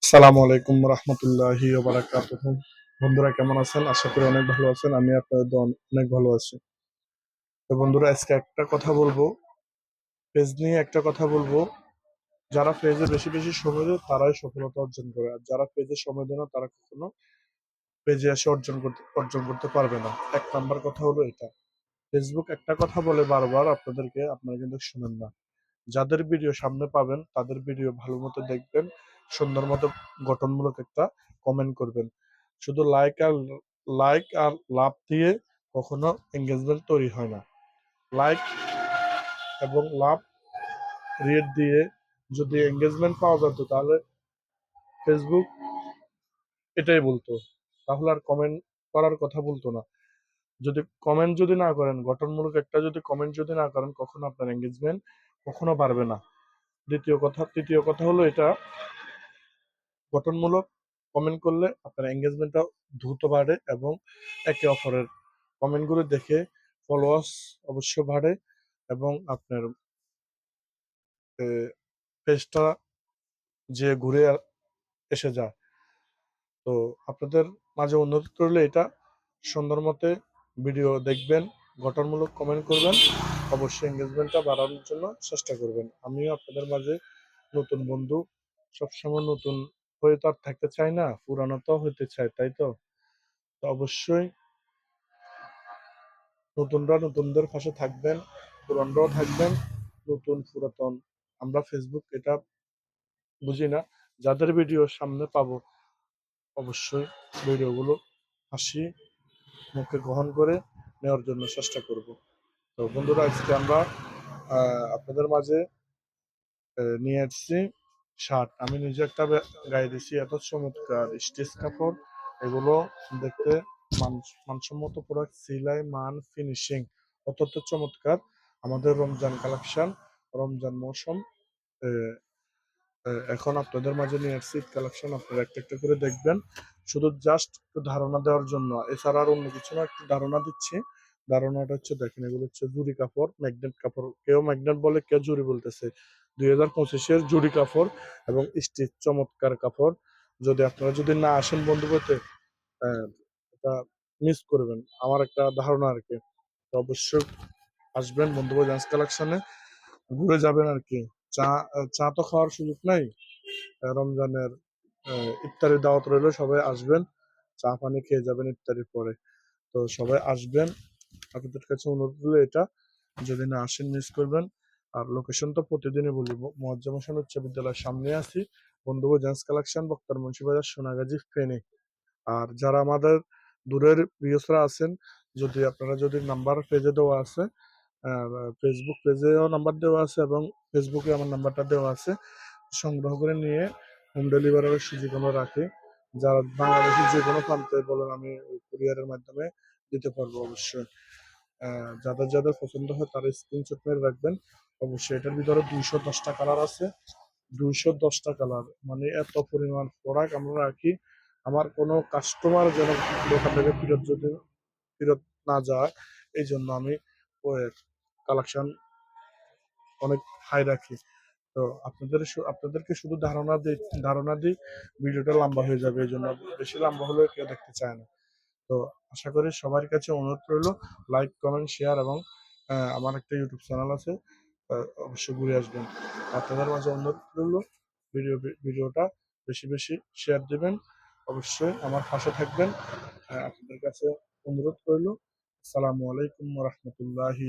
আসসালামু আলাইকুম রহমতুল্লাহি ওয়া বারাকাতুহু। বন্ধুরা কেমন আছেন? আশা করি অনেক ভালো আছেন। আমি আপনাদের অনেক ভালো আছি। তো বন্ধুরা আজকে একটা কথা বলবো, পেজ নিয়ে একটা কথা বলবো। যারা পেজে বেশি বেশি সময় দেয় তারাই সফলতা অর্জন করে, আর যারা পেজে সময় দেয় না তারা কখনো পেজে এসে অর্জন করতে পারবে না। এক নাম্বার কথা হলো এটা। ফেসবুক একটা কথা বলে বারবার, আপনারা কিন্তু শুনেন না। যাদের ভিডিও সামনে পাবেন তাদের ভিডিও ভালো মতো দেখবেন, সুন্দর মতো গঠনমূলক একটা কমেন্ট করবেন। শুধু লাইক আর লাভ দিয়ে কখনো এঙ্গেজমেন্ট তৈরি হয় না। লাইক এবং লাভ রেট দিয়ে যদি এঙ্গেজমেন্ট পাওয়া যেত তাহলে ফেসবুক এটাই বলতো, তাহলে আর কমেন্ট করার কথা বলতো না। যদি না করেন, গঠনমূলক একটা যদি কমেন্ট যদি না করেন, কখনো আপনার এঙ্গেজমেন্ট কখনো বাড়বে না। তৃতীয় কথা হলো এটা, গঠনমূলক কমেন্ট করলে আপনার এঙ্গেজমেন্টটা দ্রুত বাড়ে এবং একে অপরের কমেন্টগুলো দেখে ফলোয়ার্স অবশ্য বাড়ে এবং আপনার পেজটা যে ঘুরে এসে যায়। তো আপনাদের মাঝে অনুরোধ করলে এটা, সুন্দর মতে ভিডিও দেখবেন, গঠনমূলক কমেন্ট করবেন, অবশ্যই এঙ্গেজমেন্টটা বাড়ানোর জন্য চেষ্টা করবেন। আমিও আপনাদের মাঝে নতুন বন্ধু, সবসময় নতুন হয়ে তো আর থাকতে চাই না, পুরানো তো হতে চাই, তাই তো? তো অবশ্যই নতুনরা নতুনদের পাশে থাকবেন, পুরানরাও থাকবেন। নতুন পুরাতন আমরা ফেসবুক এটা বুঝি না। যাদের ভিডিও সামনে পাবো অবশ্যই ভিডিওগুলো হাসি মুখে গ্রহণ করে নেওয়ার জন্য চেষ্টা করব। তো বন্ধুরা আজকে আমরা আপনাদের মাঝে নিয়ে আসছি শার্ট। আমি নিজে একটা গায়ে দিছি, এত চমৎকার স্টিচ কাপড়, এগুলো দেখতে মানসম্মত প্রোডাক্ট, সিলাই মান ফিনিশিং অত্যন্ত চমৎকার। আমাদের রমজান কালেকশন, রমজান মৌসুম এখন আপনাদের মাঝে নিয়ে আসছি কালেকশন, আপনারা একটা একটা করে দেখবেন, শুধু জাস্ট একটু ধারণা দেওয়ার জন্য, এছাড়া আর অন্য কিছু না, একটু ধারণা দিচ্ছি। ধারণাটা হচ্ছে দেখেন, এগুলো হচ্ছে জুড়ি কাপড়, ম্যাগনেট কাপড়, কেউ ম্যাগনেট বলে কেউ জুড়ি বলতেছে। 2025-এর জুড়ি কাপড় এবং স্টিচ চমৎকার কাপড়। আপনারা যদি না আসেন বন্ধু বলতে, এটা মিস করবেন, আমার একটা ধারণা আর কি। তো অবশ্যই আসবেন বন্ধু ডান্স কালেকশনে, ঘুরে যাবেন আর কি। চা চা তো খাওয়ার সুযোগ নাই, রমজানের ইফতারের দাওয়াত রইল, সবাই আসবেন, চা পানি খেয়ে যাবেন ইফতারির পরে। তো সবাই আসবেন, আপনাদের কাছে অনুরোধ হলো এটা, যদি না আসেন মিস করবেন। আর লোকেশন তো প্রতিদিনই বলি, মোয়াজ্জেম হোসেন উচ্চ বিদ্যালয়ের সামনে আছি, বন্ধুবো জেন্টস কালেকশন, বক্তার মুন্সিবাজার, সোনাগাজী, ফেনী। আর যারা আমাদের দূরের ভিউসরা আছেন, আপনারা যদি নাম্বার পেজে দেওয়া আছে, ফেসবুক পেজেও নাম্বার দেওয়া আছে এবং ফেসবুকে আমার নাম্বারটা দেওয়া আছে, সংগ্রহ করে নিয়ে হোম ডেলিভারির সুযোগ আমরা রাখি। যারা বাংলাদেশের যে কোনো প্রান্তে বলেন, আমি কুরিয়ারের মাধ্যমে দিতে পারবো অবশ্যই। যাদের যাদের পছন্দ হয় তারা স্ক্রিনশট মেরে রাখবেন। অবশ্যই এটার ভিতরে 210টা কালার আছে, 210টা কালার, মানে এত পরিমাণ প্রোডাক্ট আমরা রাখি। আমার কোনো কাস্টমার যেন দোকান থেকে ফেরত না যায়, এই জন্য আমি কালেকশন অনেক হাই রাখি। তো আপনাদেরকে শুধু ধারণা দিই, ভিডিওটা লম্বা হয়ে যাবে, এই জন্য বেশি লম্বা হলে কেউ দেখতে চায় না। তো আশা করি সবার কাছে অনুরোধ রইল, লাইক কমেন্ট শেয়ার এবং আমার একটা ইউটিউব চ্যানেল আছে, অবশ্যই ঘুরে আসবেন। আপনাদের মাঝে অনুরোধ রইল, ভিডিওটা বেশি বেশি শেয়ার দিবেন, অবশ্যই আমার পাশে থাকবেন। আপনাদের কাছে অনুরোধ রইল। আসসালামু আলাইকুম রহমতুল্লাহি।